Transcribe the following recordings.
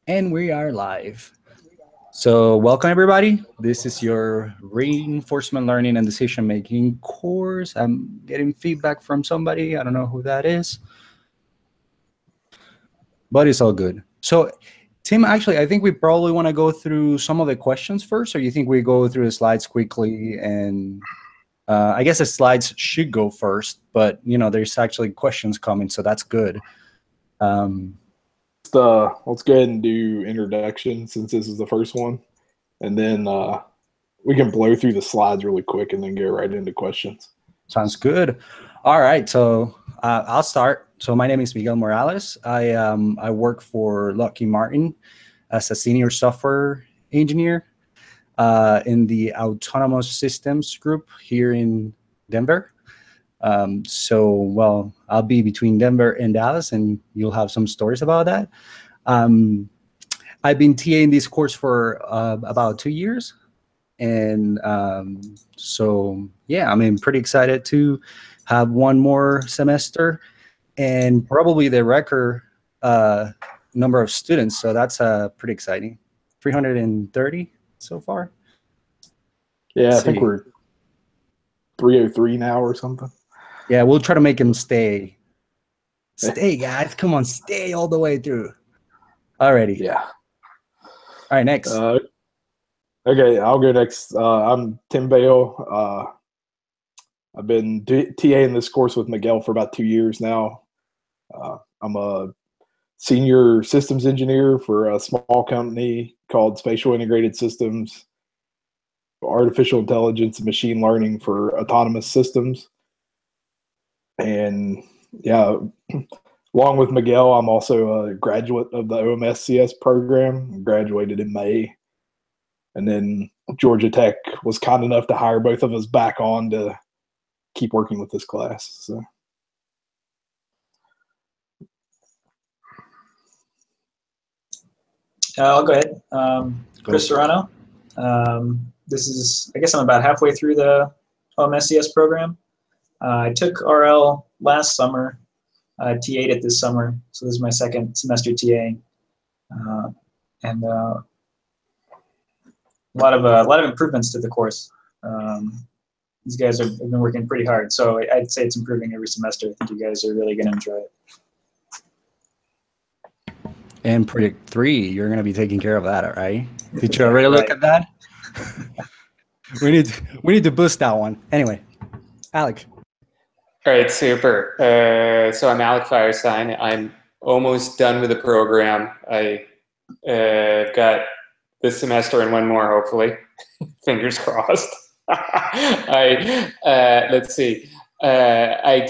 And we are live. So, welcome everybody. This is your reinforcement learning and decision making course. I'm getting feedback from somebody. I don't know who that is, but it's all good. So, Tim, actually, I think we probably want to go through some of the questions first, or you think we go through the slides quickly? And I guess the slides should go first, but there's actually questions coming, so that's good. Let's go ahead and do introduction since this is the first one, and then we can blow through the slides really quick and then get right into questions. Sounds good. All right, so I'll start. So my name is Miguel Morales. I work for Lockheed Martin as a senior software engineer in the autonomous systems group here in Denver. Well, I'll be between Denver and Dallas, and you'll have some stories about that. I've been TAing this course for about 2 years. And yeah, I'm pretty excited to have one more semester and probably the record number of students. So that's pretty exciting. 330 so far. Yeah, I think we're 303 now or something. Yeah, we'll try to make him stay. Stay, guys. Come on, stay all the way through. Alrighty. Yeah. All right, next. Okay, I'll go next. I'm Tim Bale. I've been TAing this course with Miguel for about 2 years now. I'm a senior systems engineer for a small company called Spatial Integrated Systems, artificial intelligence and machine learning for autonomous systems. And yeah, along with Miguel, I'm also a graduate of the OMSCS program. I graduated in May. And then Georgia Tech was kind enough to hire both of us back on to keep working with this class. So. I'll go ahead. Chris Serrano. This is, I guess I'm about halfway through the OMSCS program. I took RL last summer. I TA'd it this summer, so this is my second semester TAing. And a lot of improvements to the course. These guys have been working pretty hard, so I'd say it's improving every semester. I think you guys are really going to enjoy it. And Project 3, you're going to be taking care of that, right? Did you already look at that? we need to boost that one. Anyway, Alec. All right, super. So I'm Alec Firestein. I'm almost done with the program. I got this semester and one more, hopefully. Fingers crossed. Let's see. I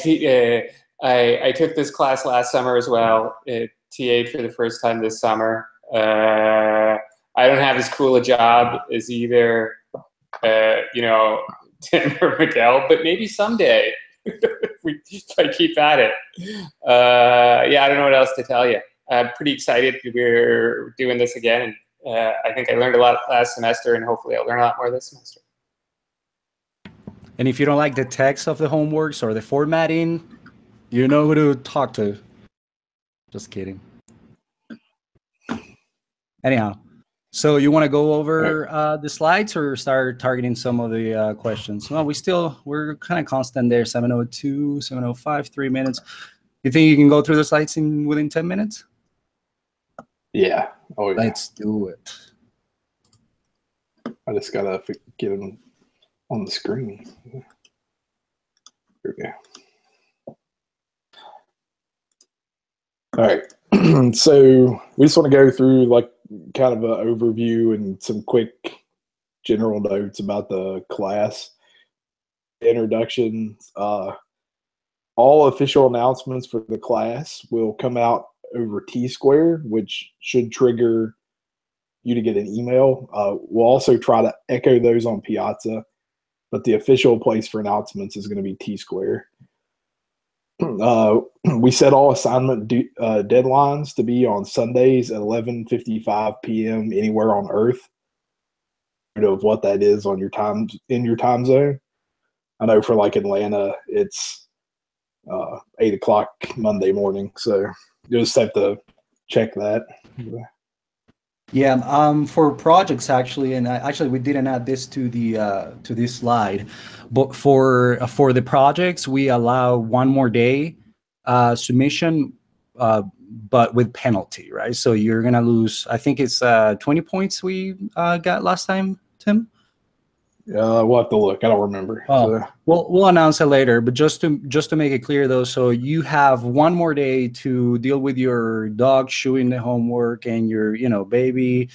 took this class last summer as well. It TA'd for the first time this summer. I don't have as cool a job as either, Tim or Miguel, but maybe someday if I keep at it. Yeah, I don't know what else to tell you. I'm pretty excited we're doing this again, and I think I learned a lot last semester, and hopefully I'll learn a lot more this semester. And if you don't like the text of the homeworks or the formatting, you know who to talk to. Just kidding. Anyhow, so you want to go over the slides or start targeting some of the questions? Well, we're kind of constant there, 7:02, 7:05, 3 minutes. You think you can go through the slides within 10 minutes? Yeah. Oh, yeah. Let's do it. I just got to get them on the screen. Here we go. All right. So we just want to go through like kind of an overview and some quick general notes about the class. Introduction. All official announcements for the class will come out over T-Square, which should trigger you to get an email. We'll also try to echo those on Piazza, but the official place for announcements is going to be T-Square. We set all assignment deadlines to be on Sundays at 11:55 p.m. anywhere on Earth. Of what that is on your time in your time zone. I know for like Atlanta, it's 8 o'clock Monday morning, so you just have to check that. Yeah, for projects actually, and actually we didn't add this to this slide, but for the projects we allow one more day submission, but with penalty, right? So you're gonna lose. I think it's 20 points we got last time, Tim. We'll have to look. I don't remember. Oh, So. we'll announce it later. But just to make it clear though, so you have one more day to deal with your dog chewing the homework and your baby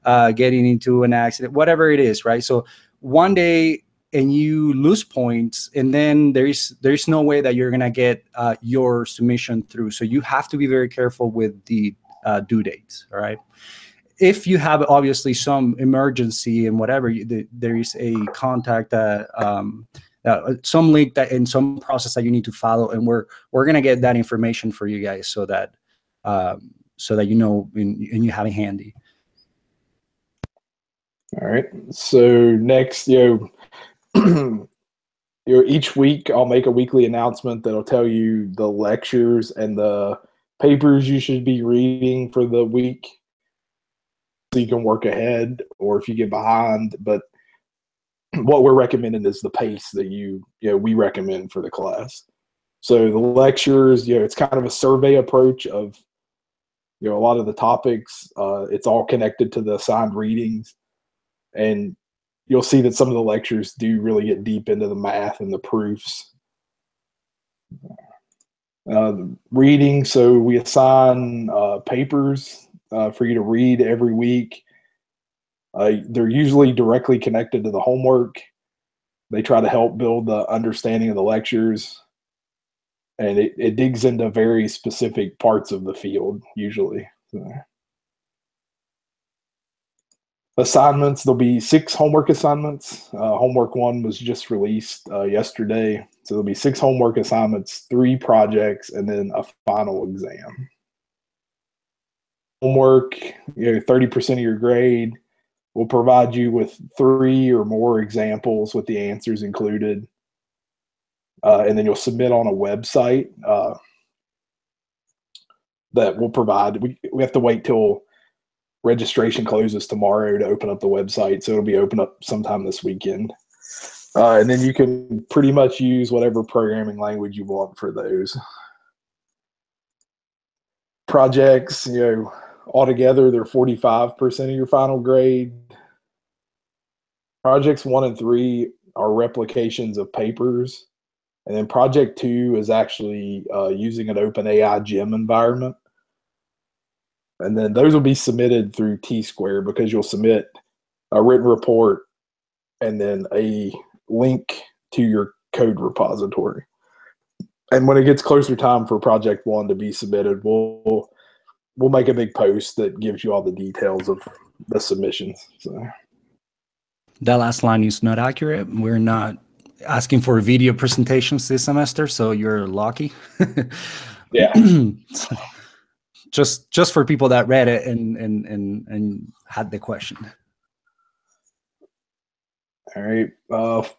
getting into an accident, whatever it is, right? So one day and you lose points, and then there's no way that you're gonna get your submission through. So you have to be very careful with the due dates. All right. If you have obviously some emergency and whatever, there is a contact some link that in some process that you need to follow, and we're gonna get that information for you guys so that and you have it handy. All right. So next, each week I'll make a weekly announcement that'll tell you the lectures and the papers you should be reading for the week, so you can work ahead or if you get behind. But what we're recommending is the pace that we recommend for the class. So the lectures, it's kind of a survey approach of a lot of the topics. It's all connected to the assigned readings, and you'll see that some of the lectures do really get deep into the math and the proofs. Reading, so we assign papers for you to read every week. They're usually directly connected to the homework. They try to help build the understanding of the lectures, and it digs into very specific parts of the field usually. So. Assignments, there'll be 6 homework assignments. Homework 1 was just released yesterday. So there'll be 6 homework assignments, 3 projects, and then a final exam. Homework, 30% of your grade. We'll provide you with 3 or more examples with the answers included. And then you'll submit on a website that we'll provide. We have to wait till registration closes tomorrow to open up the website, so it'll be open up sometime this weekend. And then you can pretty much use whatever programming language you want for those. Projects, altogether, they're 45% of your final grade. Projects 1 and 3 are replications of papers. And then project 2 is actually using an OpenAI gym environment. And then those will be submitted through T-Square, because you'll submit a written report and then a link to your code repository. And when it gets closer time for project 1 to be submitted, we'll make a big post that gives you all the details of the submissions. So. That last line is not accurate. We're not asking for video presentations this semester, so you're lucky. Yeah. Just for people that read it and had the question. All right.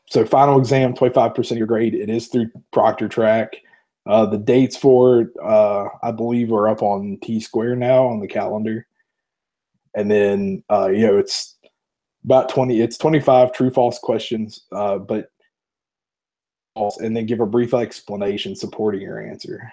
So final exam, 25% of your grade. It is through Proctor Track. The dates for it, I believe, are up on T-Square now on the calendar. And then, it's about 25 true-false questions, and then give a brief explanation supporting your answer.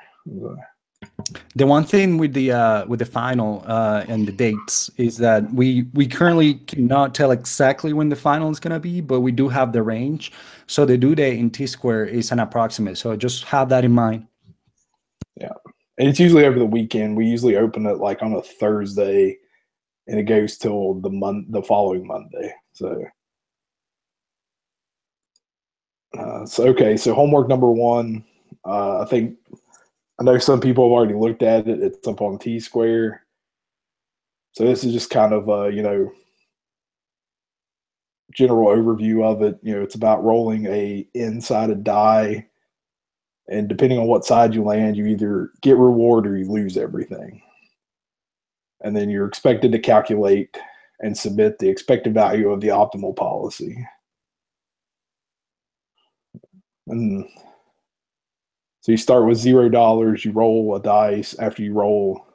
The one thing with the final and the dates is that we currently cannot tell exactly when the final is going to be, but we do have the range. So the due date in T-Square is an approximate. So just have that in mind. Yeah, and it's usually over the weekend. We usually open it like on a Thursday, and it goes till the following Monday. So. So homework number 1, I know some people have already looked at it. It's up on T-Square. So this is just kind of general overview of it. It's about rolling a n-sided die, and depending on what side you land, you either get reward or you lose everything. And then you're expected to calculate and submit the expected value of the optimal policy. And so you start with $0. You roll a dice. After you roll,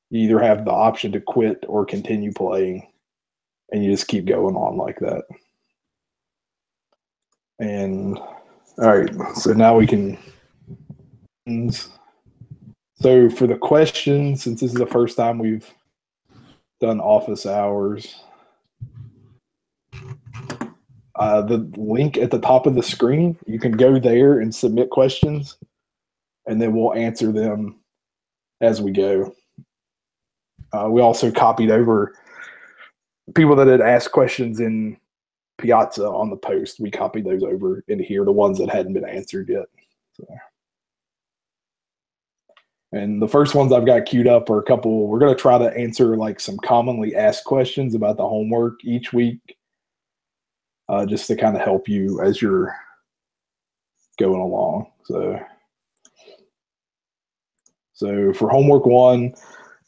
you either have the option to quit or continue playing, and you just keep going on like that. And all right, so now we can. So for the questions, since this is the first time we've done office hours, the link at the top of the screen, you can go there and submit questions, and then we'll answer them as we go. We also copied over people that had asked questions in Piazza on the post. We copied those over into here, the ones that hadn't been answered yet. So. And the first ones I've got queued up are a couple. We're going to try to answer like some commonly asked questions about the homework each week, just to kind of help you as you're going along. So for homework 1,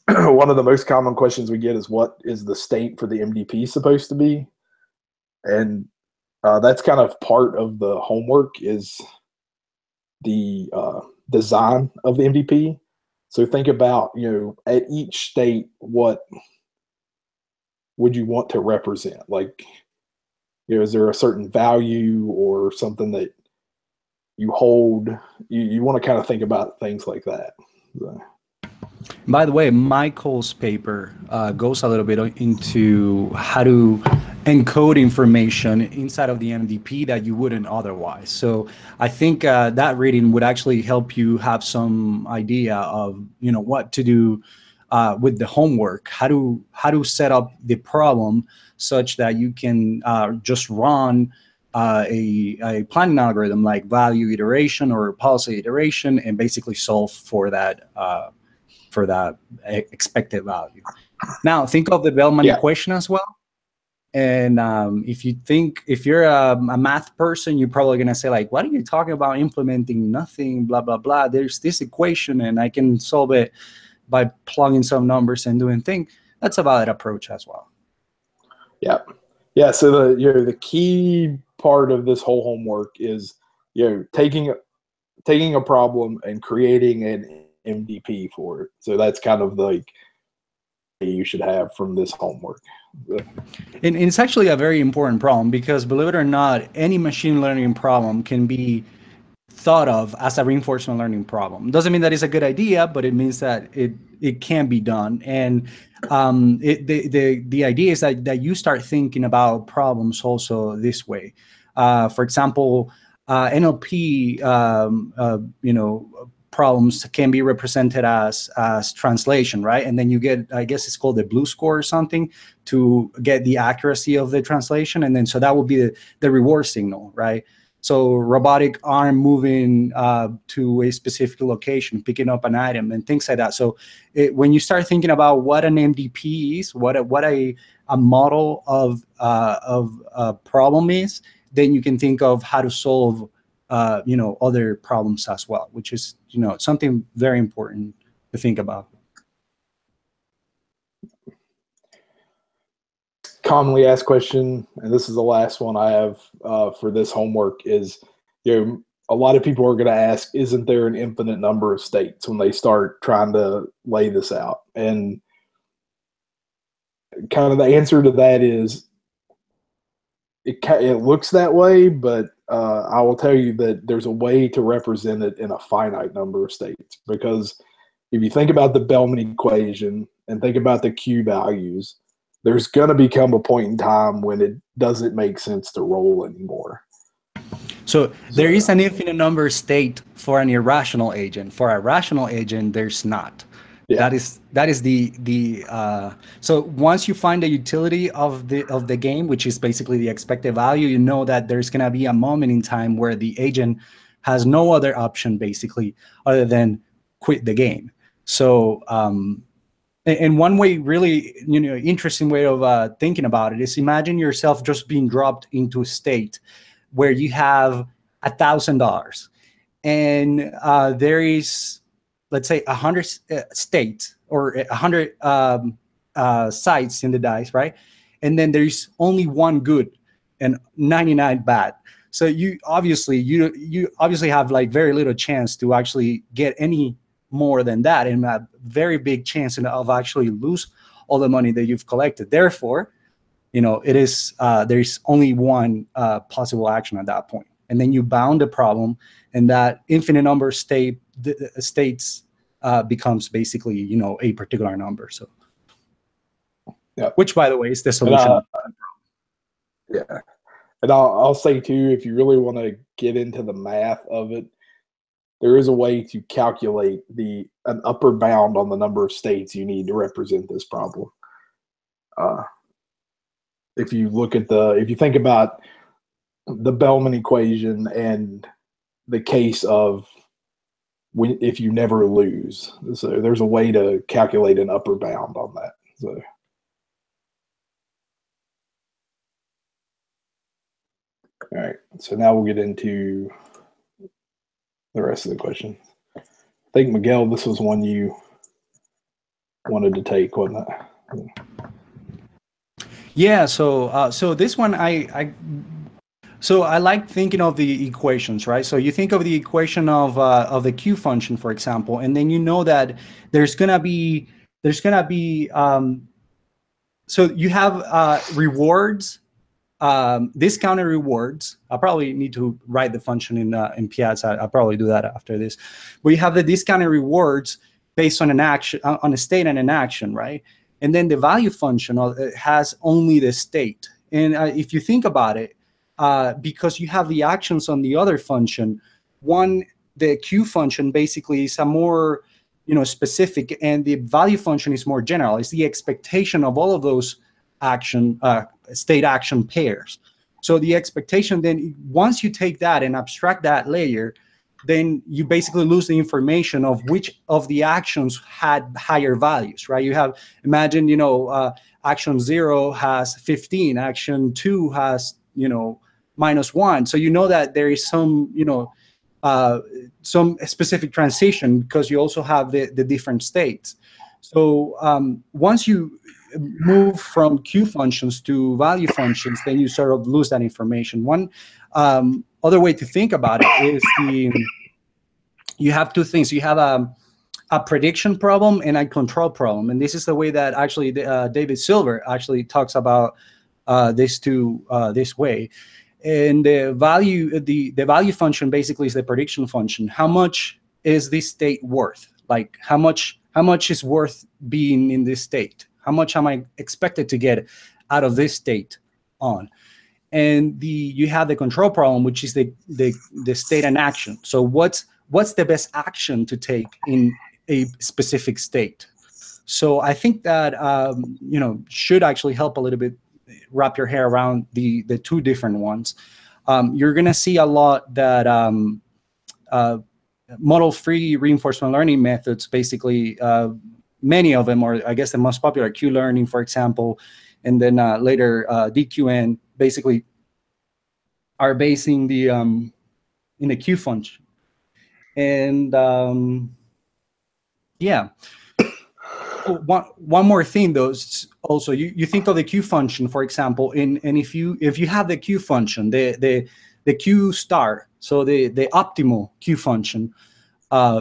one of the most common questions we get is, what is the state for the MDP supposed to be? And that's kind of part of the homework, is the design of the MDP. So think about, at each state, what would you want to represent? Like, is there a certain value or something that you hold? You want to kind of think about things like that. So. By the way, Michael's paper goes a little bit into how to encode information inside of the MDP that you wouldn't otherwise. So I think that reading would actually help you have some idea of what to do with the homework, how to set up the problem such that you can just run a planning algorithm like value iteration or policy iteration and basically solve for that expected value. Now think of the Bellman equation as well. And if you're a math person, you're probably going to say, like, what are you talking about implementing nothing, blah, blah, blah. There's this equation and I can solve it by plugging some numbers and doing things. That's a valid approach as well. Yeah. Yeah. So the key part of this whole homework is, taking a problem and creating an MDP for it. So that's kind of like you should have from this homework. And it's actually a very important problem because, believe it or not, any machine learning problem can be thought of as a reinforcement learning problem. Doesn't mean that it's a good idea, but it means that it can be done. And the idea is that you start thinking about problems also this way. For example, NLP, problems can be represented as translation, right? And then you get, I guess it's called the blue score or something, to get the accuracy of the translation. And then so that would be the reward signal, right? So robotic arm moving to a specific location, picking up an item and things like that. So when you start thinking about what an MDP is, what a model of a problem is, then you can think of how to solve other problems as well, which is, something very important to think about. Commonly asked question, and this is the last one I have for this homework, is, a lot of people are going to ask, isn't there an infinite number of states when they start trying to lay this out? And kind of the answer to that is, it looks that way, but I will tell you that there's a way to represent it in a finite number of states. Because if you think about the Bellman equation and think about the Q values, there's going to become a point in time when it doesn't make sense to roll anymore. So there is an infinite number state for an irrational agent. For a rational agent, there's not. Yeah. That is the so once you find the utility of the game, which is basically the expected value, you know that there's gonna be a moment in time where the agent has no other option basically other than quit the game. So and one way, really, interesting way of thinking about it is, imagine yourself just being dropped into a state where you have $1,000 and there is, let's say, 100 states or 100 sites in the dice, right? And then there's only one good and 99 bad. So you obviously have like very little chance to actually get any more than that, and a very big chance of actually lose all the money that you've collected. Therefore, it is there is only one possible action at that point, and then you bound the problem, and that infinite number states becomes basically a particular number. So, yeah. Which, by the way, is the solution. Yeah, and I'll say too, if you really want to get into the math of it, there is a way to calculate an upper bound on the number of states you need to represent this problem. If you think about the Bellman equation and the case of if you never lose, so there's a way to calculate an upper bound on that. So. All right, so now we'll get into the rest of the question. I think, Miguel, this was one you wanted to take, wasn't it? Yeah, so this one I like thinking of the equations, right? So you think of the equation of the Q function, for example, and then you know that there's gonna be so you have rewards, discounted rewards. I'll probably need to write the function in Piazza. I'll probably do that after this. We have the discounted rewards based on an action, on a state and an action, right? And then the value function has only the state. And if you think about it, because you have the actions on the other function, the Q function basically is a more specific, and the value function is more general. It's the expectation of all of those state action pairs. So the expectation, then once you take that and abstract that layer, then you basically lose the information of which of the actions had higher values, right? You have, imagine, action 0 has 15, action 2 has, -1. So you know that there is some specific transition because you also have the different states. So once you move from Q functions to value functions, then you sort of lose that information. One other way to think about it is you have two things. You have a prediction problem and a control problem, and this is the way that actually David Silver actually talks about this way. And the value function basically is the prediction function. How much is this state worth? Like how much is worth being in this state? How much am I expected to get out of this state on? And you have the control problem, which is the state and action. So what's the best action to take in a specific state? So I think that should actually help a little bit wrap your hair around the two different ones. You're gonna see a lot that model-free reinforcement learning methods, basically many of them, or I guess the most popular, Q-learning, for example, and then later DQN, basically are basing in the Q function. And yeah, one more thing though, also you think of the Q function, for example, and if you have the Q function, the Q star, so the optimal Q function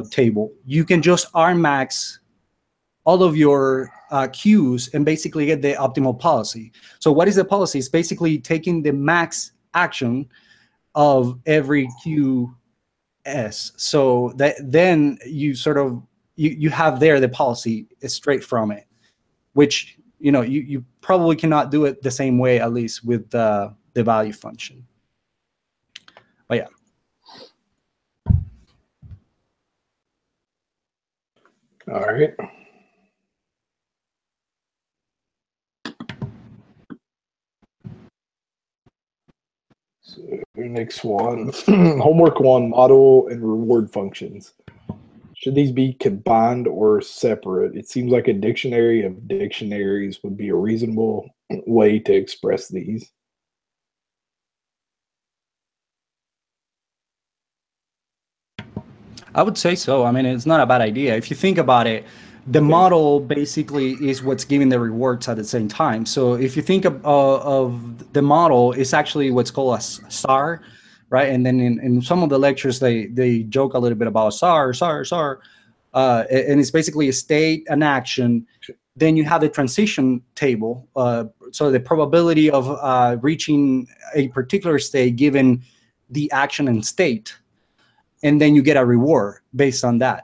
table, you can just Rmax all of your Qs and basically get the optimal policy. So what is the policy? It's basically taking the max action of every QS. So that then you sort of you have there the policy straight from it, which you probably cannot do it the same way, at least with the value function. But yeah. All right. So next one, homework 1, model and reward functions. Should these be combined or separate? It seems like a dictionary of dictionaries would be a reasonable way to express these. I would say so. I mean, it's not a bad idea. If you think about it, the model basically is what's giving the rewards at the same time. So if you think of the model, it's actually what's called a SAR, right? And then in some of the lectures, they joke a little bit about SAR. and it's basically a state, an action. Then you have the transition table, so the probability of reaching a particular state given the action and state, and then you get a reward based on that.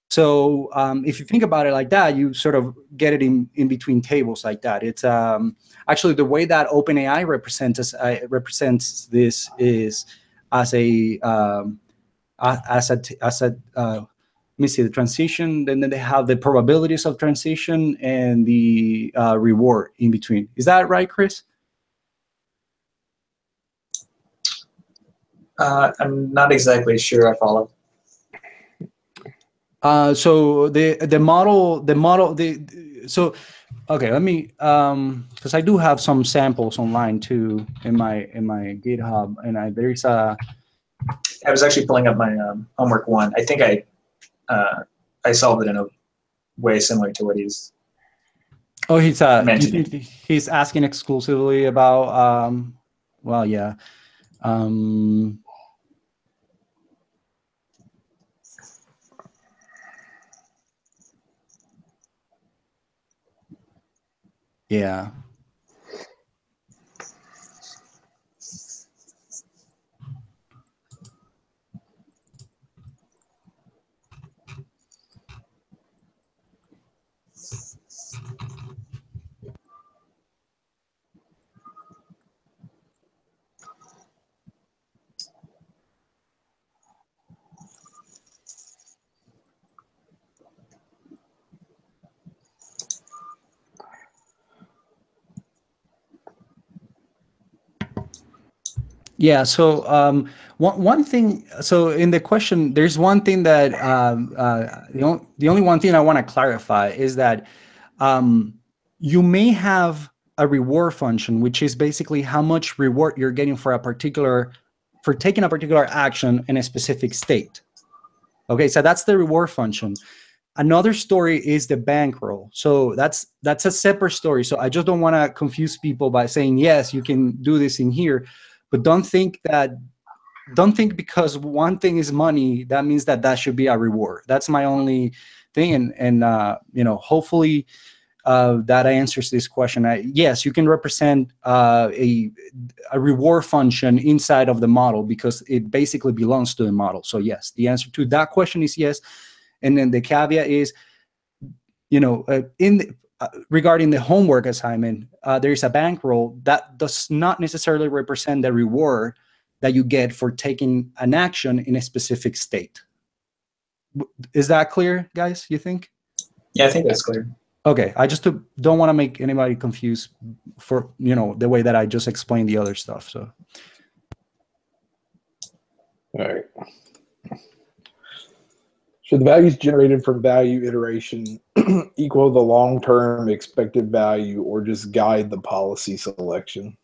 So if you think about it like that, you sort of get it in between tables like that. It's actually the way that OpenAI represents this is as a let me see, the transition, then they have the probabilities of transition and the reward in between. Is that right, Chris? I'm not exactly sure I follow. So the model, so okay, let me because I do have some samples online too in my GitHub, and there's a. I was actually pulling up my homework one. I think I solved it in a way similar to what he's. Oh, he's mentioning. He's asking exclusively about well, yeah. Yeah. Yeah. So one thing. So in the question, there's one thing that the only one thing I want to clarify is that you may have a reward function, which is basically how much reward you're getting for taking a particular action in a specific state. Okay, so that's the reward function. Another story is the bankroll. So that's a separate story. So I just don't want to confuse people by saying, yes, you can do this in here, but don't think because one thing is money, that means that should be a reward. That's my only thing. And hopefully that answers this question. Yes, you can represent a reward function inside of the model because it basically belongs to the model. So yes, the answer to that question is yes. And then the caveat is, regarding the homework assignment, there is a bankroll that does not necessarily represent the reward that you get for taking an action in a specific state. Is that clear, guys, you think? Yeah, I think that's clear. Okay, I just don't want to make anybody confused for, the way that I just explained the other stuff, so. All right. Should the values generated from value iteration equal the long-term expected value or just guide the policy selection?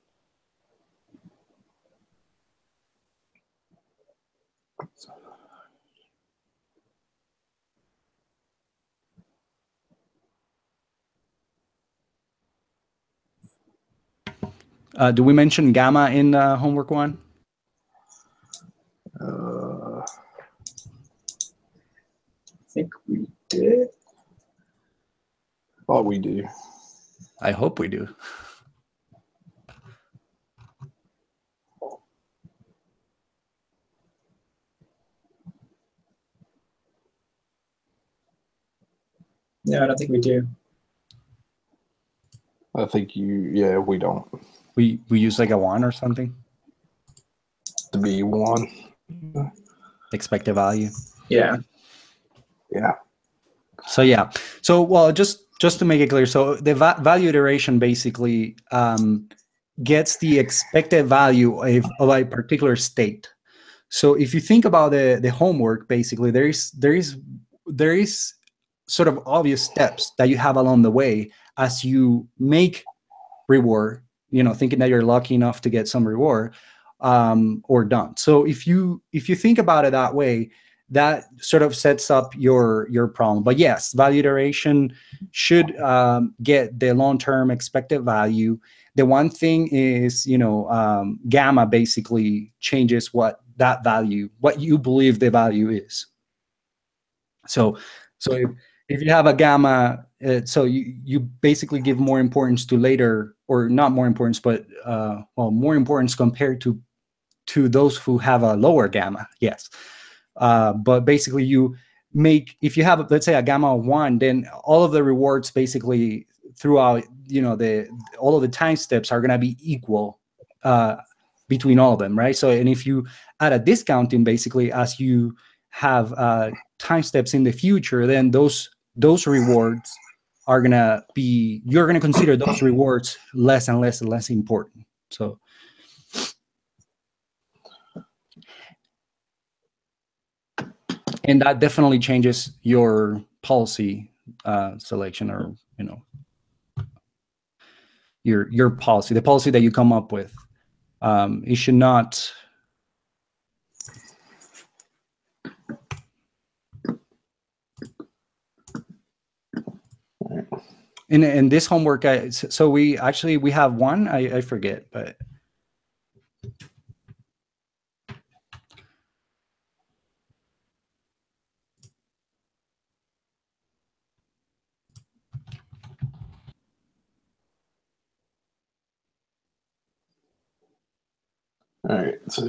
Do we mention gamma in homework one? I think we did. Thought we do. I hope we do. No, I don't think we do. I think we don't. We use like a 1 or something? To be 1. Expected value. Yeah. Yeah. So yeah. So well, just to make it clear, so the value iteration basically gets the expected value of a particular state. So if you think about the homework, basically there is sort of obvious steps that you have along the way as you make reward, thinking that you're lucky enough to get some reward, or done. So if you think about it that way, that sort of sets up your problem. But yes, value iteration should get the long-term expected value. The one thing is, gamma basically changes what you believe the value is. So if you have a gamma, so you basically give more importance to later, or not more importance, but well, more importance compared to those who have a lower gamma. Yes. But basically you make, if you have, let's say, a gamma of 1, then all of the rewards basically throughout, you know, all of the time steps are going to be equal between all of them, right? So, and if you add a discounting, basically, as you have time steps in the future, then those rewards are going to be, you're going to consider those rewards less and less and less important. So and that definitely changes your policy selection, or, you know, your policy, the policy that you come up with. It should not. In this homework, so we have one. I forget, but. All right, so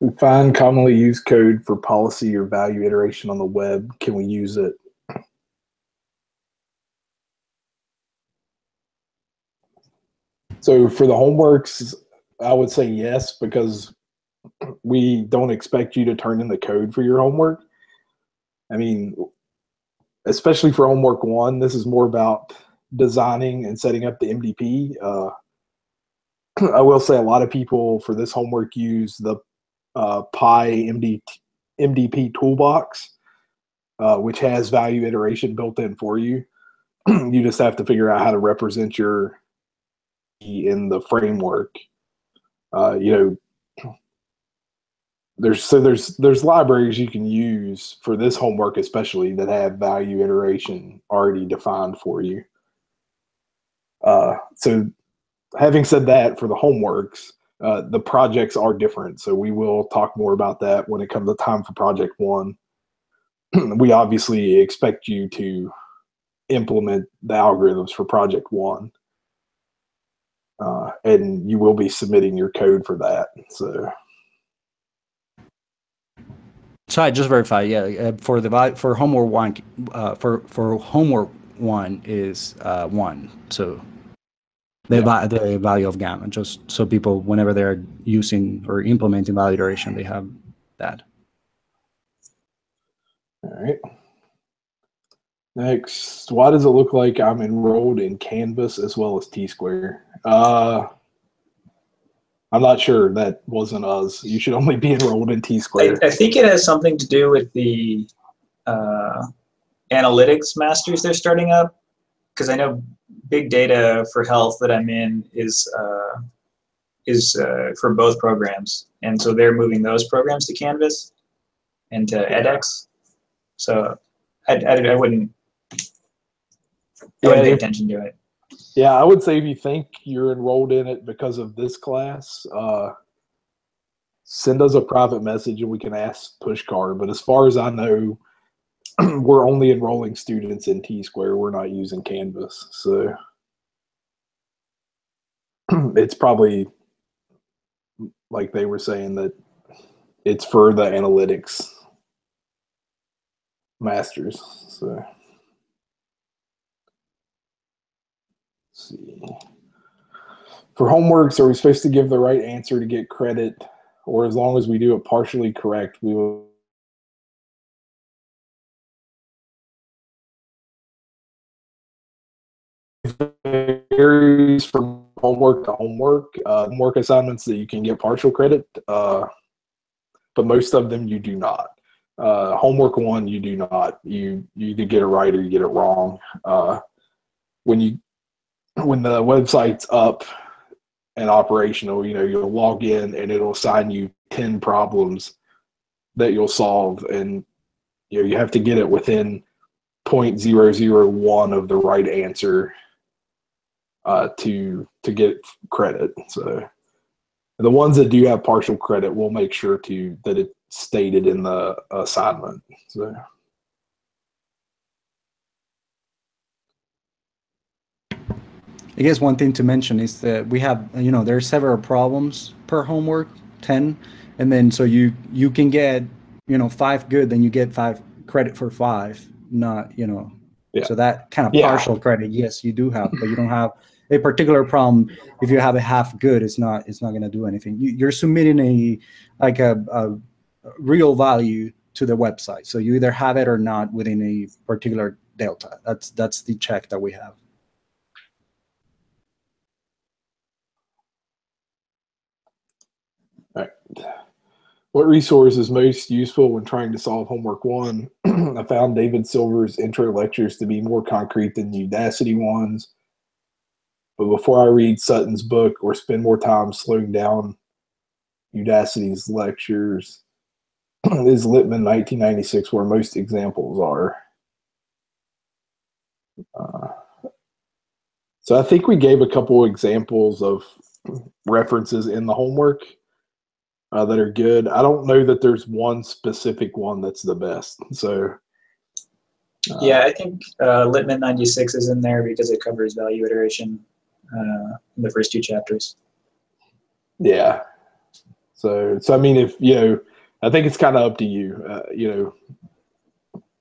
we find commonly used code for policy or value iteration on the web. Can we use it? So for the homeworks, I would say yes, because we don't expect you to turn in the code for your homework. I mean, especially for homework 1, this is more about designing and setting up the MDP. I will say a lot of people for this homework use the Pi MDP toolbox, which has value iteration built in for you. You just have to figure out how to represent your in the framework. You know, there's libraries you can use for this homework, especially, that have value iteration already defined for you. So having said that, for the homeworks, the projects are different. So we will talk more about that when it comes to time for project 1. We obviously expect you to implement the algorithms for project 1. And you will be submitting your code for that. So I just verify, yeah. For homework 1, for homework 1 is 1. So the value of gamma, just so people, whenever they're using or implementing value iteration, they have that. All right. Next, why does it look like I'm enrolled in Canvas as well as T-Square? I'm not sure. That wasn't us. You should only be enrolled in T-Square. I think it has something to do with the analytics masters they're starting up, because I know big data for health that I'm in is for both programs, and so they're moving those programs to Canvas and to edX. So I wouldn't pay attention to it. Yeah, I would say if you think you're enrolled in it because of this class, send us a private message and we can ask Pushcard. But as far as I know, we're only enrolling students in T-Square. We're not using Canvas. So it's probably, like they were saying, that it's for the analytics masters. So let's see. For homeworks, are we supposed to give the right answer to get credit, or as long as we do it partially correct, we will? It varies from homework to homework. Homework assignments that you can get partial credit, but most of them you do not. Homework 1, you do not. You either get it right or you get it wrong. When the website's up and operational, you'll log in and it'll assign you 10 problems that you'll solve, and you have to get it within 0.001 of the right answer to get credit. So The ones that do have partial credit, we'll make sure that it's stated in the assignment. So. I guess one thing to mention is that we have, there are several problems per homework, 10, and then so you can get, 5 good, then you get 5 credit for 5, not, Yeah. So that kind of partial credit, yes, you do have, but you don't have a particular problem. If you have a half good, it's not going to do anything. You're submitting a real value to the website, so you either have it or not within a particular delta. That's the check that we have. All right. What resource is most useful when trying to solve homework 1? I found David Silver's intro lectures to be more concrete than the Udacity ones. But before I read Sutton's book or spend more time slowing down Udacity's lectures, is Lippmann 1996 where most examples are. So I think we gave a couple examples of references in the homework that are good. I don't know that there's one specific one that's the best. So yeah, I think Lippmann 96 is in there because it covers value iteration in the first 2 chapters. Yeah. So I mean, if I think it's kind of up to you,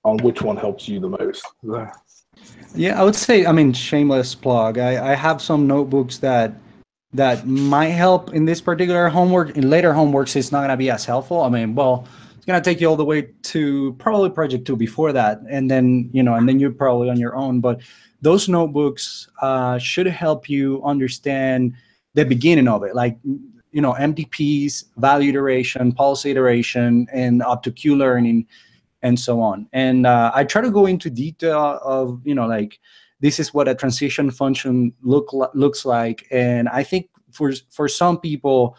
on which one helps you the most. Yeah, I would say, shameless plug. I have some notebooks that might help in this particular homework. In later homeworks, it's not going to be as helpful. It's going to take you all the way to probably project 2 before that. And then, and then you're probably on your own. But those notebooks should help you understand the beginning of it. Like, MDPs, value iteration, policy iteration, and up to Q learning, and so on. And I try to go into detail of, like, this is what a transition function looks like. And I think for some people,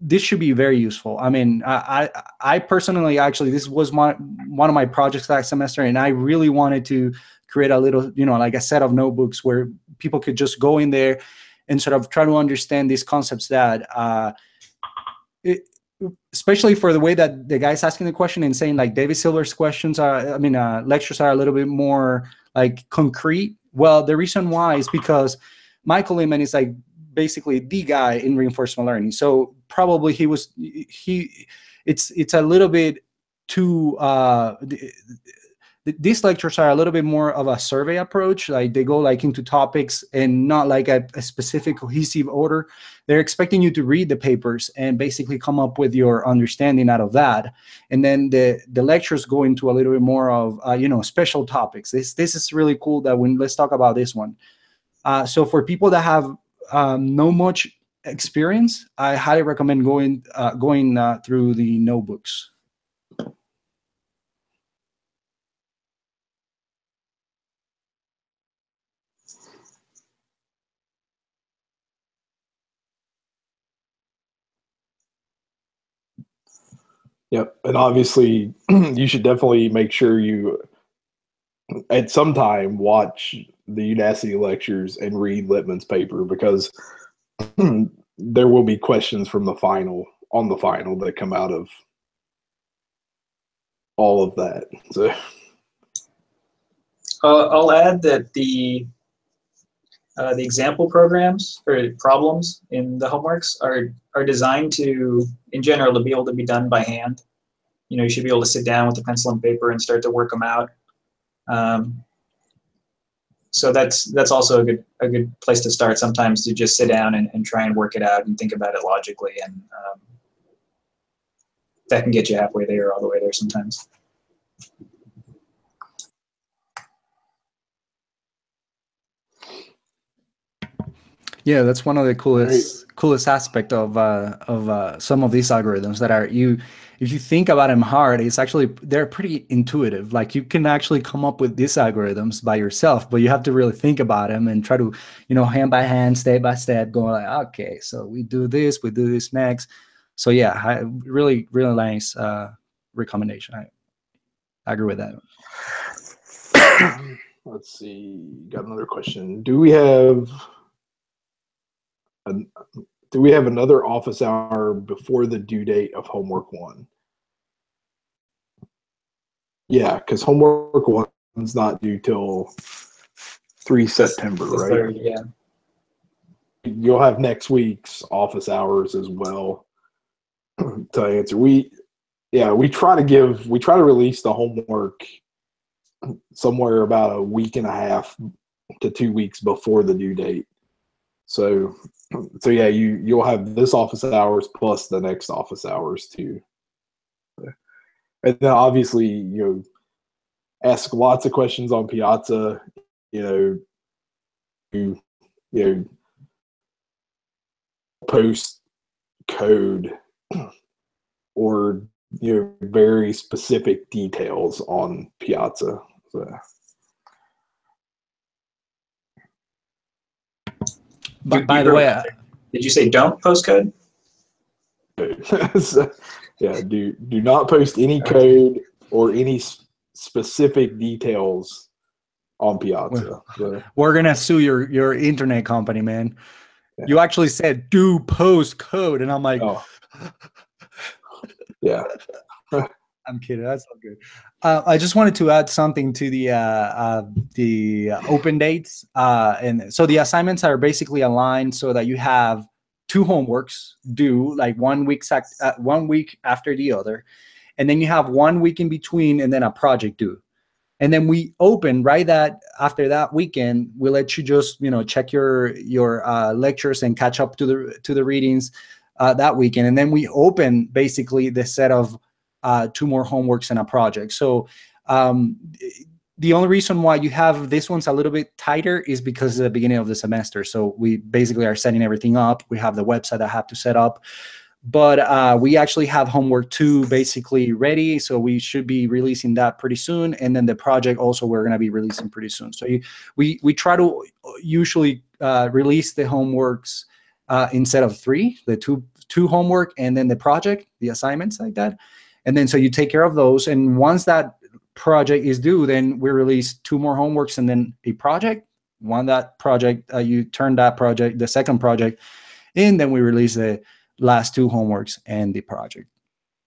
this should be very useful. I personally, actually, this was one of my projects last semester, and I really wanted to create a little, like a set of notebooks where people could just go in there and sort of try to understand these concepts that, especially for the way that the guy's asking the question and saying, like, David Silver's questions are, lectures are a little bit more like concrete. Well, the reason why is because Michael Lehman is like basically the guy in reinforcement learning. So probably it's a little bit too, these lectures are a little bit more of a survey approach. Like, they go like into topics and not like a specific cohesive order. They're expecting you to read the papers and basically come up with your understanding out of that. And then the lectures go into a little bit more of, special topics. This is really cool let's talk about this one. So for people that have no much experience, I highly recommend going through the notebooks. Yep. And obviously, you should definitely make sure you, at some time, watch the Udacity lectures and read Lippmann's paper, because there will be questions from the final that come out of all of that. So I'll add that the example programs or problems in the homeworks are designed to, in general, to be able to be done by hand. You should be able to sit down with a pencil and paper and start to work them out. So that's also a good place to start sometimes, to just sit down and try and work it out and think about it logically, and that can get you halfway there or all the way there sometimes. Yeah, that's one of the coolest aspect of some of these algorithms that are if you think about them hard, they're pretty intuitive. Like, you can actually come up with these algorithms by yourself, but you have to really think about them and try to, hand by hand, step by step, going like, okay, so we do this next. So yeah, really, really nice recommendation. I agree with that. Let's see. Got another question. Do we have do we have another office hour before the due date of homework 1? Yeah, because homework 1's not due till 3 September, The right? 3rd, yeah. You'll have next week's office hours as well to answer. We try to release the homework somewhere about a week and a half to 2 weeks before the due date. So yeah, you'll have this office hours plus the next office hours too. And then obviously, ask lots of questions on Piazza, post code or very specific details on Piazza. So. But by the way, did you say don't post code? So, yeah, do not post any code or any specific details on Piazza. We're gonna sue your internet company, man. Yeah. You actually said do post code, and I'm like, oh. Yeah. I'm kidding. That's all good. I just wanted to add something to the open dates, and so the assignments are basically aligned so that you have 2 homeworks due like 1 week after the other, and then you have 1 week in between, and then a project due. And then we open right after that weekend. We let you just check your lectures and catch up to the readings that weekend, and then we open basically the set of 2 more homeworks and a project. So the only reason why you have this one's a little bit tighter is because of the beginning of the semester. So we basically are setting everything up. We have the website I have to set up. But we actually have homework 2 basically ready, so we should be releasing that pretty soon. And then the project also we're going to be releasing pretty soon. So we try to usually release the homeworks instead of 3, the two homework and then the project, the assignments like that. And then so you take care of those. And once that project is due, then we release 2 more homeworks and then a project. That project, you turn that project, the second project in, then we release the last 2 homeworks and the project.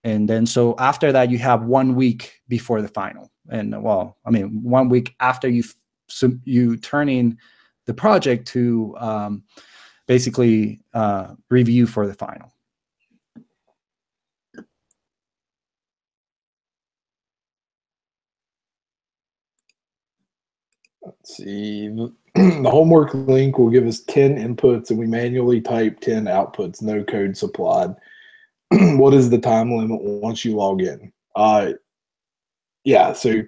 And then so after that, you have 1 week before the final. And 1 week after you turn in the project to basically review for the final. Let's see. The homework link will give us 10 inputs and we manually type 10 outputs, no code supplied. What is the time limit once you log in? Yeah, so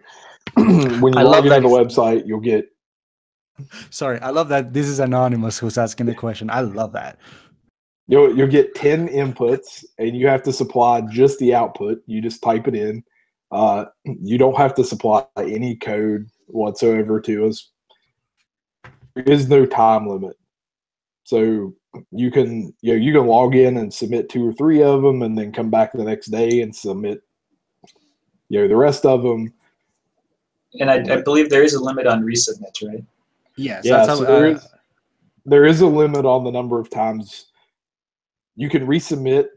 when you log into the website, you'll get... Sorry, I love that this is anonymous who's asking the question. I love that. You'll get 10 inputs and you have to supply just the output. You just type it in. You don't have to supply any code whatsoever to us. There is no time limit, so you can log in and submit 2 or 3 of them, and then come back the next day and submit the rest of them. And I believe there is a limit on resubmits, right? Yes. Yeah. So there is a limit on the number of times you can resubmit.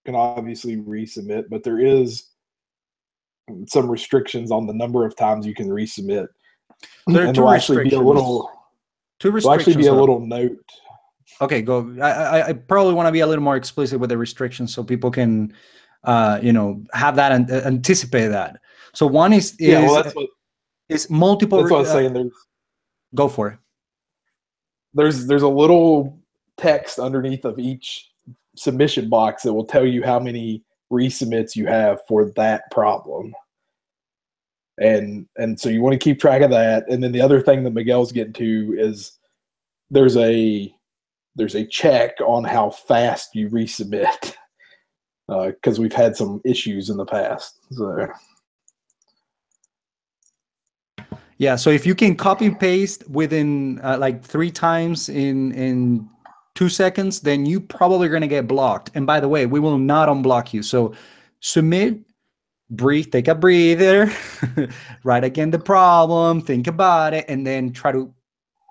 Can obviously resubmit, but there is some restrictions on the number of times you can resubmit. There are 2 restrictions. There'll actually be a little note. Okay, go. I probably want to be a little more explicit with the restrictions so people can, have that and anticipate that. So one is multiple. That's what I was saying. Go for it. There's a little text underneath of each submission box that will tell you how many resubmits you have for that problem. And so you want to keep track of that. And then the other thing that Miguel's getting to is there's a check on how fast you resubmit, because we've had some issues in the past. So yeah, so if you can copy and paste within like 3 times in 2 seconds, then you probably are going to get blocked. And by the way, we will not unblock you. So submit, breathe, take a breather, write again the problem, think about it, and then try to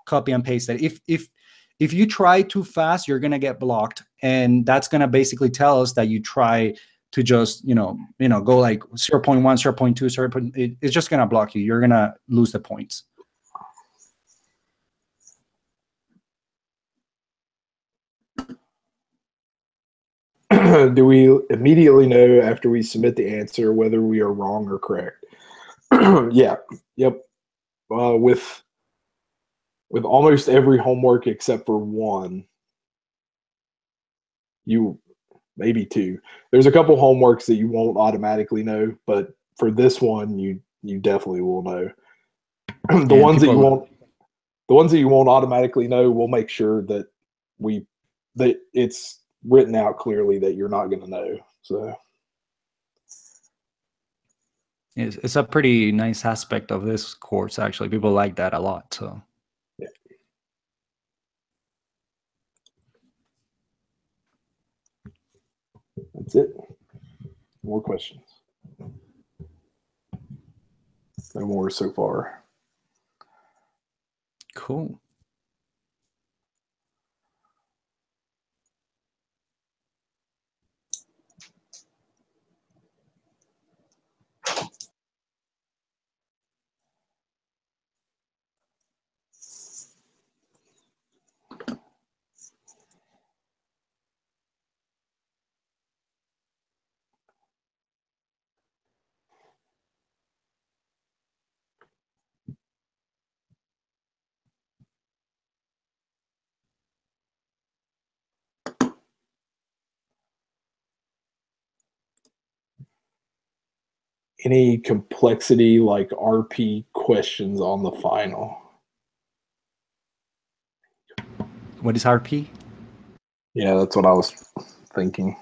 copy and paste it. if you try too fast, you're gonna get blocked, and that's gonna basically tell us that you try to just go like 0.1, 0.2, it's just gonna block you. You're gonna lose the points. Do we immediately know after we submit the answer whether we are wrong or correct? Yeah. Yep. With almost every homework except for one, maybe two. There's a couple homeworks that you won't automatically know, but for this one, you definitely will know. The ones that you won't automatically know, we'll make sure that it's written out clearly that you're not going to know. So it's a pretty nice aspect of this course, actually. People like that a lot. So yeah. That's it. More questions? No more so far. Cool. Any complexity like RP questions on the final? What is RP? Yeah, that's what I was thinking.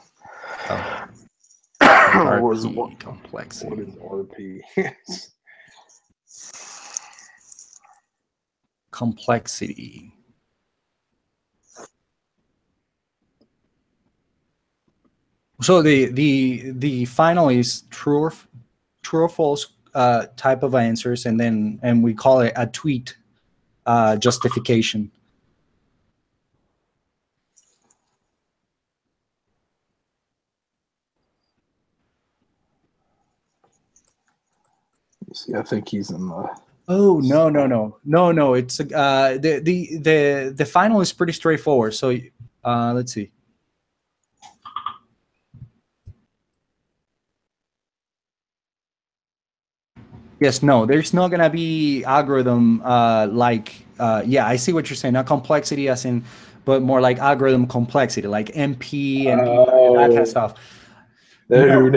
Oh. RP complexity. What is RP? Complexity. So the final is true or false type of answers, and we call it a tweet justification. See, I think he's in the. Oh no! It's the final is pretty straightforward. So let's see. Yes, no, there's not gonna be algorithm yeah, I see what you're saying. Not complexity as in, but more like algorithm complexity, like MP and that kind of stuff. No.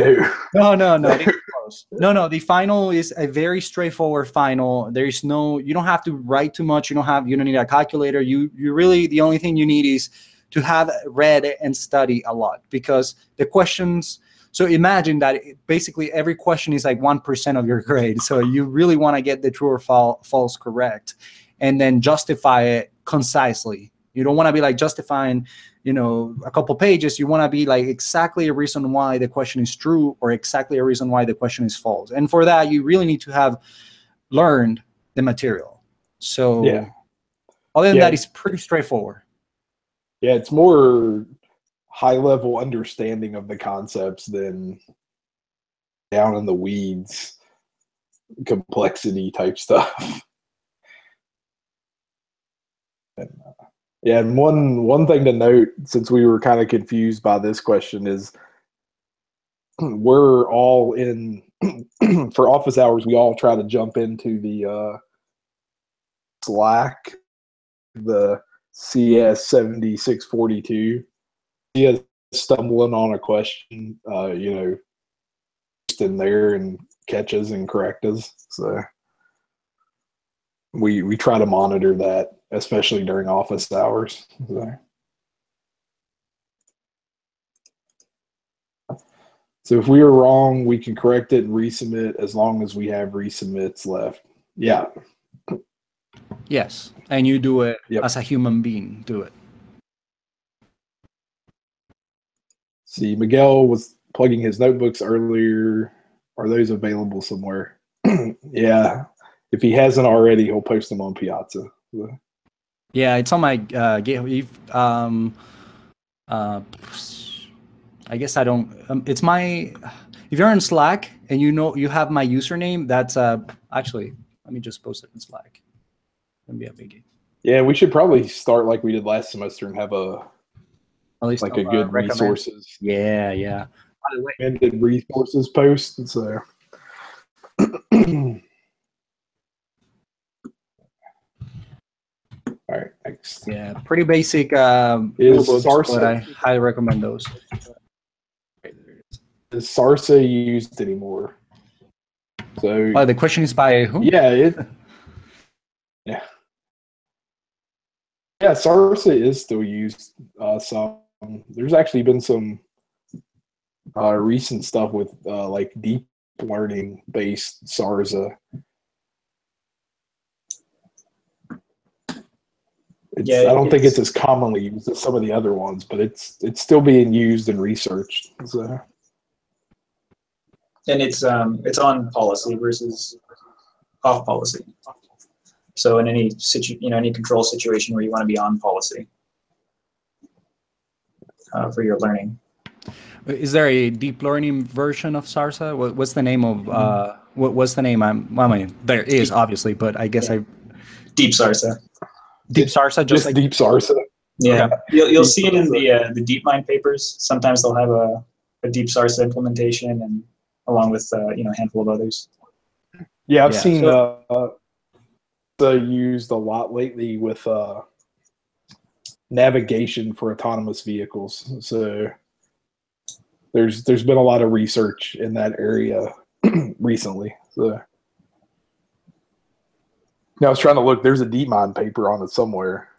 No. The final is a very straightforward final. There's no, you don't have to write too much. You don't need a calculator. You really, the only thing you need is to have read and study a lot, because the questions. So imagine that basically every question is like 1% of your grade. So you really want to get the true or false correct, and then justify it concisely. You don't want to be like justifying, a couple pages. You want to be like exactly a reason why the question is true, or exactly a reason why the question is false. And for that, you really need to have learned the material. So yeah. Other than that, it's pretty straightforward. Yeah, it's more high-level understanding of the concepts than down in the weeds complexity type stuff. And one thing to note, since we were kind of confused by this question, is we're all in for office hours. We all try to jump into the Slack, the CS 7642. See us stumbling on a question, just in there and catch us and correct us. So we try to monitor that, especially during office hours. So if we are wrong, we can correct it and resubmit as long as we have resubmits left. Yeah. Yes, and you do it as a human being. Do it. See, Miguel was plugging his notebooks earlier. Are those available somewhere? Yeah. If he hasn't already, he'll post them on Piazza. Yeah, it's on my GitHub. I guess I don't. It's my. If you're in Slack and you have my username, that's actually. Let me just post it in Slack. Wouldn't be a biggie. Yeah, we should probably start like we did last semester and have At least like a good resources. Yeah, yeah. By the way, recommended resources post. And so. All right, next. Yeah, pretty basic Is books, Sarsa, but I highly recommend those. Is Sarsa used anymore? So the question is by who? Yeah, yeah. Yeah, Sarsa is still used. Some there's actually been some recent stuff with like deep learning based Sarsa. I don't think it's as commonly used as some of the other ones, but it's still being used and researched. So. And it's on policy versus off policy. So in any any control situation where you want to be on policy for your learning. Is there a deep learning version of Sarsa? What's the name of what's the name? I mean, there is obviously, but I guess Deep Sarsa. Deep Sarsa, just like Deep Sarsa. Yeah, you'll see it in the DeepMind papers. Sometimes they'll have a Deep Sarsa implementation, and along with a handful of others. Yeah, I've seen used a lot lately with navigation for autonomous vehicles. So there's been a lot of research in that area recently. So now I was trying to look. There's a DeepMind paper on it somewhere.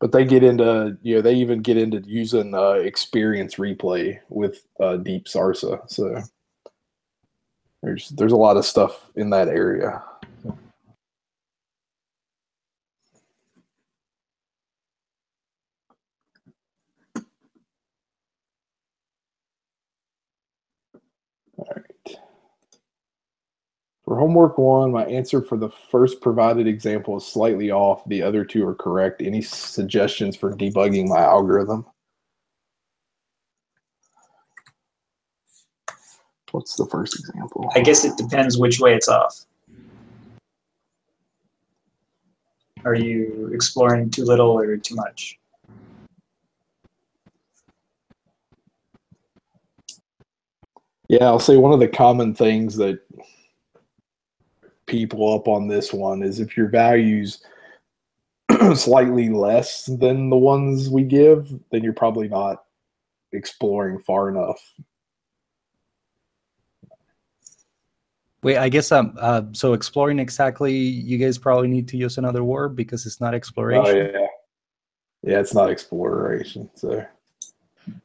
But they get into they even get into using experience replay with Deep Sarsa. So there's a lot of stuff in that area. All right. For homework 1, my answer for the first provided example is slightly off. The other 2 are correct. Any suggestions for debugging my algorithm? What's the first example? I guess it depends which way it's off. Are you exploring too little or too much? Yeah, I'll say one of the common things that people up on this one is if your value's slightly less than the ones we give, then you're probably not exploring far enough. Wait, I guess so exploring exactly, you guys probably need to use another word because it's not exploration. Oh yeah, it's not exploration. So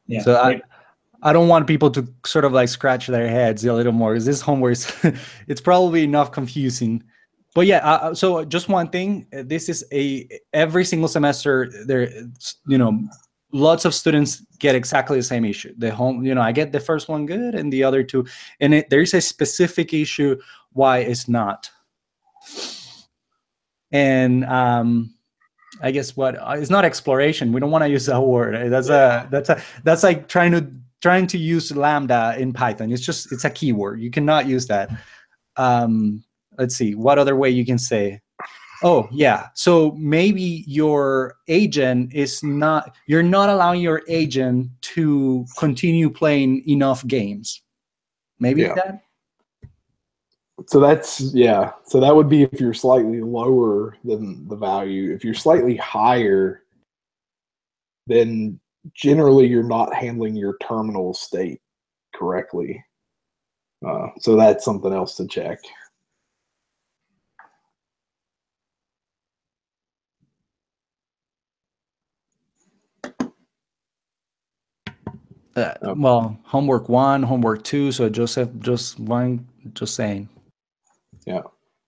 yeah. So I don't want people to sort of like scratch their heads a little more. Is this homework? It's probably enough confusing. But yeah, so just one thing. This is every single semester there. Lots of students get exactly the same issue. I get the first one good and the other 2, and there is a specific issue why it's not. And I guess it's not exploration. We don't want to use that word. That's like trying to use lambda in Python. It's a keyword. You cannot use that. Let's see what other way you can say. Oh yeah, so maybe your agent you're not allowing your agent to continue playing enough games. Maybe that. So so that would be if you're slightly lower than the value. If you're slightly higher, then generally you're not handling your terminal state correctly. So that's something else to check. Well, homework 1, homework 2. So Joseph, just saying. Yeah.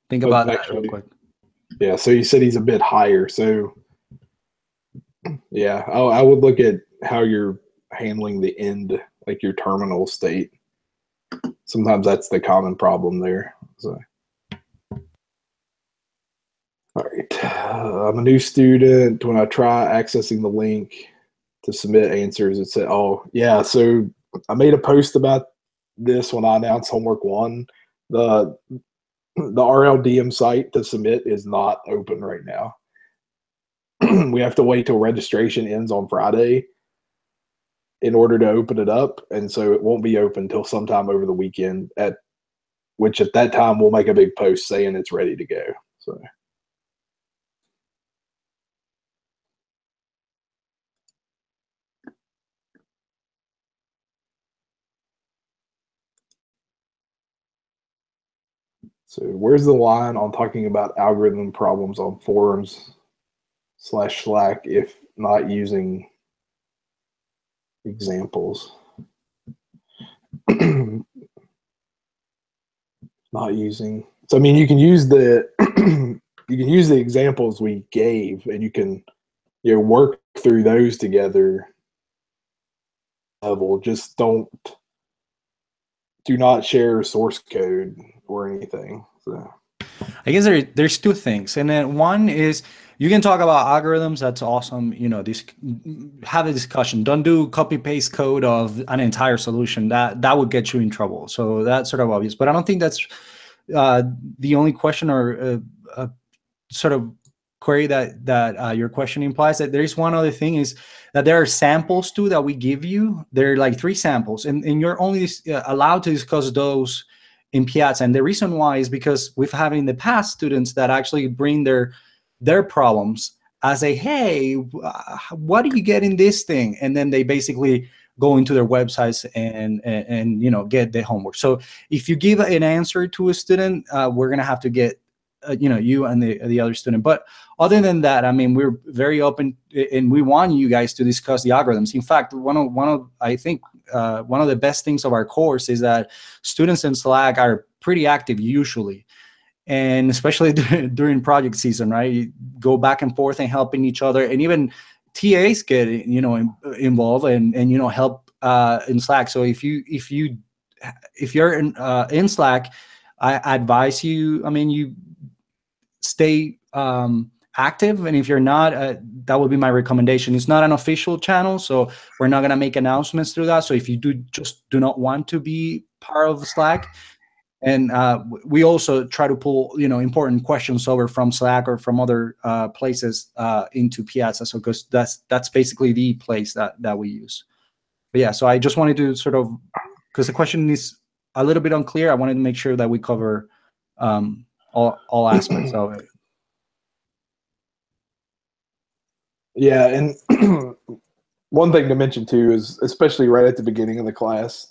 Think about that real quick. Yeah. So you said he's a bit higher. So yeah, I would look at how you're handling the end, like your terminal state. Sometimes that's the common problem there. So. All right. I'm a new student. When I try accessing the link to submit answers, it said, oh, yeah. So I made a post about this when I announced homework 1. The RLDM site to submit is not open right now. We have to wait till registration ends on Friday in order to open it up. And so it won't be open until sometime over the weekend, which at that time we'll make a big post saying it's ready to go. So where's the line on talking about algorithm problems on forums/Slack if not using examples? Not using. So I mean, you can use the examples we gave, and you can work through those together. Level, just do not share source code or anything. So I guess there's two things, and then one is you can talk about algorithms. That's awesome. Have a discussion. Don't do copy paste code of an entire solution. That would get you in trouble. So that's sort of obvious. But I don't think that's the only question or sort of query that your question implies. That there is one other thing is that there are samples too that we give you. There are like 3 samples, and you're only allowed to discuss those in Piazza. And the reason why is because we've had in the past students that actually bring their problems as a, hey, what do you get in this thing? And then they basically go into their websites and get the homework. So if you give an answer to a student, we're gonna have to get you and the other student. But other than that, I mean, we're very open, and we want you guys to discuss the algorithms. In fact, one of the best things of our course is that students in Slack are pretty active usually, and especially during project season, right? You go back and forth and helping each other, and even TAs get involved and help in Slack. So if you're in Slack, I advise you. I mean, you stay active, and if you're not, that would be my recommendation. It's not an official channel, so we're not going to make announcements through that. So if you do not want to be part of Slack, and we also try to pull important questions over from Slack or from other places into Piazza, so because that's basically the place that we use. But yeah, so I just wanted to sort of, because the question is a little bit unclear, I wanted to make sure that we cover all aspects of it. Yeah, and one thing to mention too is, especially right at the beginning of the class,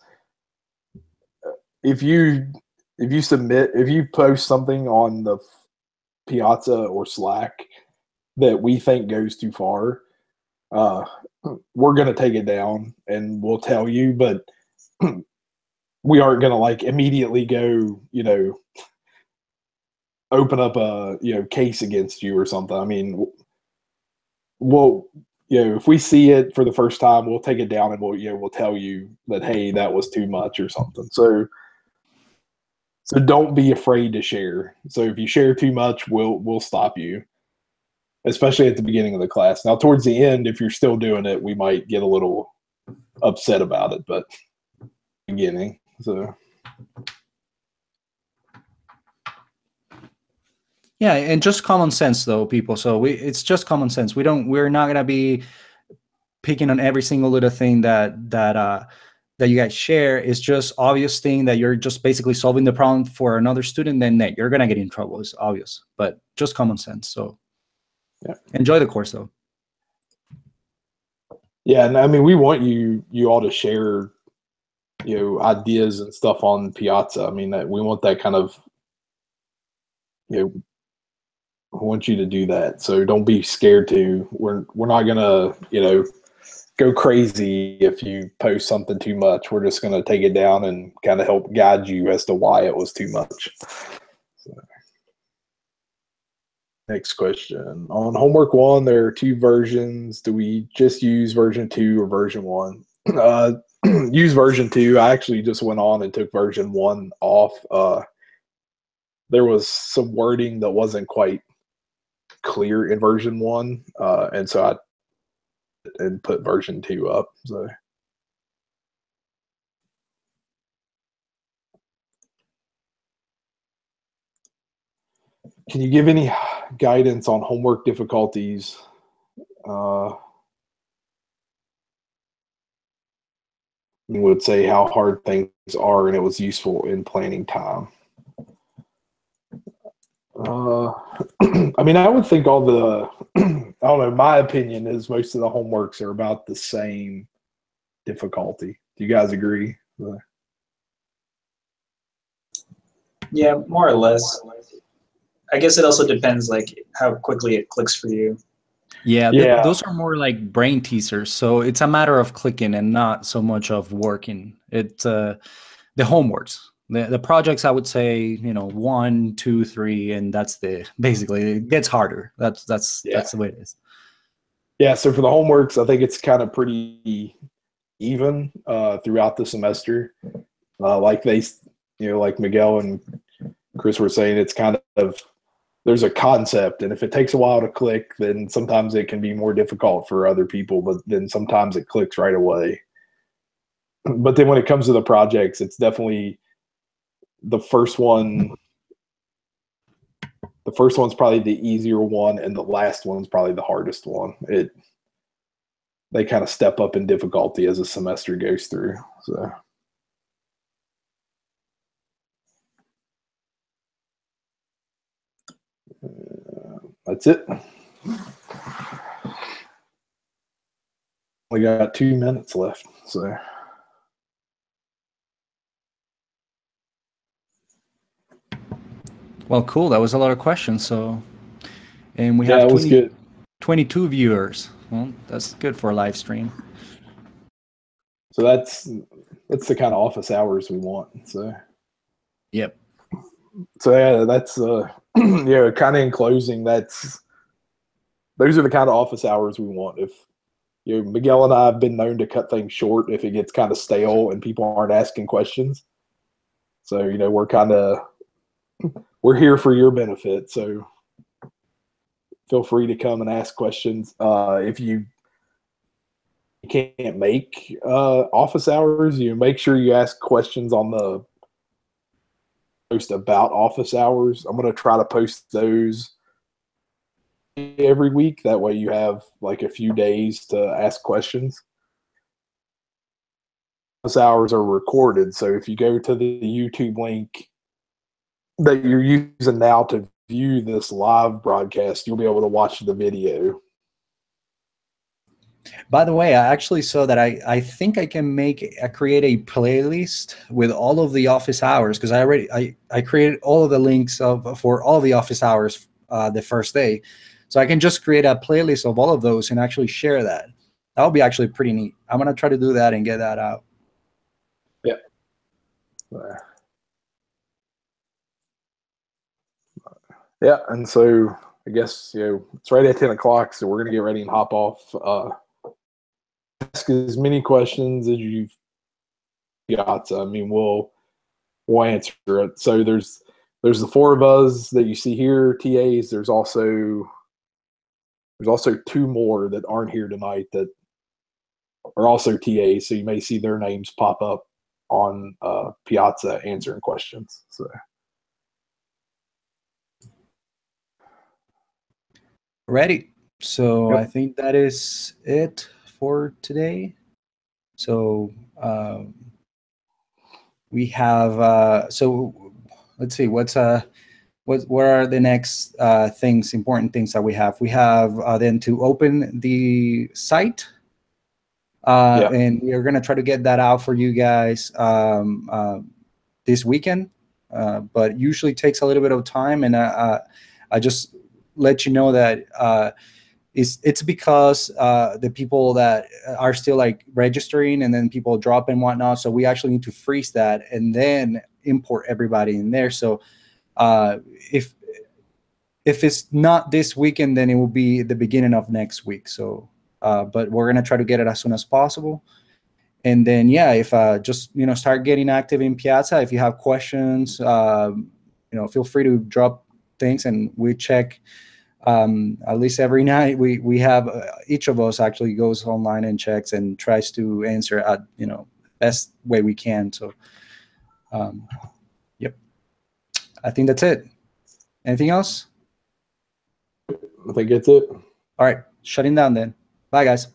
if you post something on the Piazza or Slack that we think goes too far, we're going to take it down and we'll tell you, but we aren't going to like immediately go, open up a, case against you or something. I mean, if we see it for the first time, we'll take it down and we'll tell you that, hey, that was too much or something. So don't be afraid to share. So if you share too much, we'll stop you, especially at the beginning of the class. Now, towards the end, if you're still doing it, we might get a little upset about it, but beginning. So yeah, and just common sense though, people. So it's just common sense. We're not gonna be picking on every single little thing that you guys share. It's just obvious thing that you're just basically solving the problem for another student, then you're gonna get in trouble. It's obvious, but just common sense. So yeah, enjoy the course though. Yeah, and I mean, we want you all to share, ideas and stuff on Piazza. I mean, we want that kind of, I want you to do that. So don't be scared to. We're not gonna, go crazy if you post something too much. We're just gonna take it down and kind of help guide you as to why it was too much. So, next question. On homework 1, there are 2 versions. Do we just use version 2 or version 1? Use version 2. I actually just went on and took version 1 off. There was some wording that wasn't quite clear in version 1, and so I put version 2 up. So. Can you give any guidance on homework difficulties? You would say how hard things are, and it was useful in planning time. I mean, I would think all the, I don't know, my opinion is most of the homeworks are about the same difficulty. Do you guys agree? Yeah, more or less. I guess it also depends like how quickly it clicks for you. Yeah, Yeah. Those are more like brain teasers. So it's a matter of clicking and not so much of working. It's the homeworks. The projects, I would say, 1, 2, 3, and that's basically it gets harder. That's the way it is. Yeah, so for the homeworks, I think it's kind of pretty even throughout the semester. Like like Miguel and Chris were saying, it's kind of, there's a concept, and if it takes a while to click, then sometimes it can be more difficult for other people, but then sometimes it clicks right away. But then when it comes to the projects, it's definitely the first one. The first one's probably the easier one, and the last one's probably the hardest one. They kind of step up in difficulty as a semester goes through. So. That's it. We got 2 minutes left, so. Well, cool. That was a lot of questions. So, and we have it was good. 22 viewers. Well, that's good for a live stream. So that's the kind of office hours we want. So. Yep. So yeah, that's kind of in closing. Those are the kind of office hours we want. If Miguel and I have been known to cut things short if it gets kind of stale and people aren't asking questions. So we're here for your benefit. So feel free to come and ask questions. If you can't make office hours, make sure you ask questions on the post about office hours. I'm going to try to post those every week. That way you have like a few days to ask questions. Office hours are recorded, so if you go to the YouTube link that you're using now to view this live broadcast, you'll be able to watch the video. By the way, I actually saw that I think I can create a playlist with all of the office hours, because I created all of the links for all the office hours the first day. So I can just create a playlist of all of those and actually share that. That would be actually pretty neat. I'm going to try to do that and get that out. Yeah. Yeah, and so I guess it's right at 10 o'clock, so we're going to get ready and hop off. Ask as many questions as you've got. I mean, we'll answer it. So there's the 4 of us that you see here, TAs. There's also 2 more that aren't here tonight that are also TAs. So you may see their names pop up on Piazza answering questions. So. Ready. So Yep. I think that is it for today. So we have so let's see what are the next important things that we have. We have then to open the site, and we are going to try to get that out for you guys this weekend, but usually takes a little bit of time, and I just let you know that it's because the people that are still like registering and then people drop and whatnot. So we actually need to freeze that and then import everybody in there. So if it's not this weekend, then it will be the beginning of next week. So but we're gonna try to get it as soon as possible. And then if just start getting active in Piazza. If you have questions, feel free to drop things and we check At least every night we have each of us actually goes online and checks and tries to answer at best way we can. So yep, I think that's it. Anything else? I think that's it. All right, shutting down then. Bye, guys.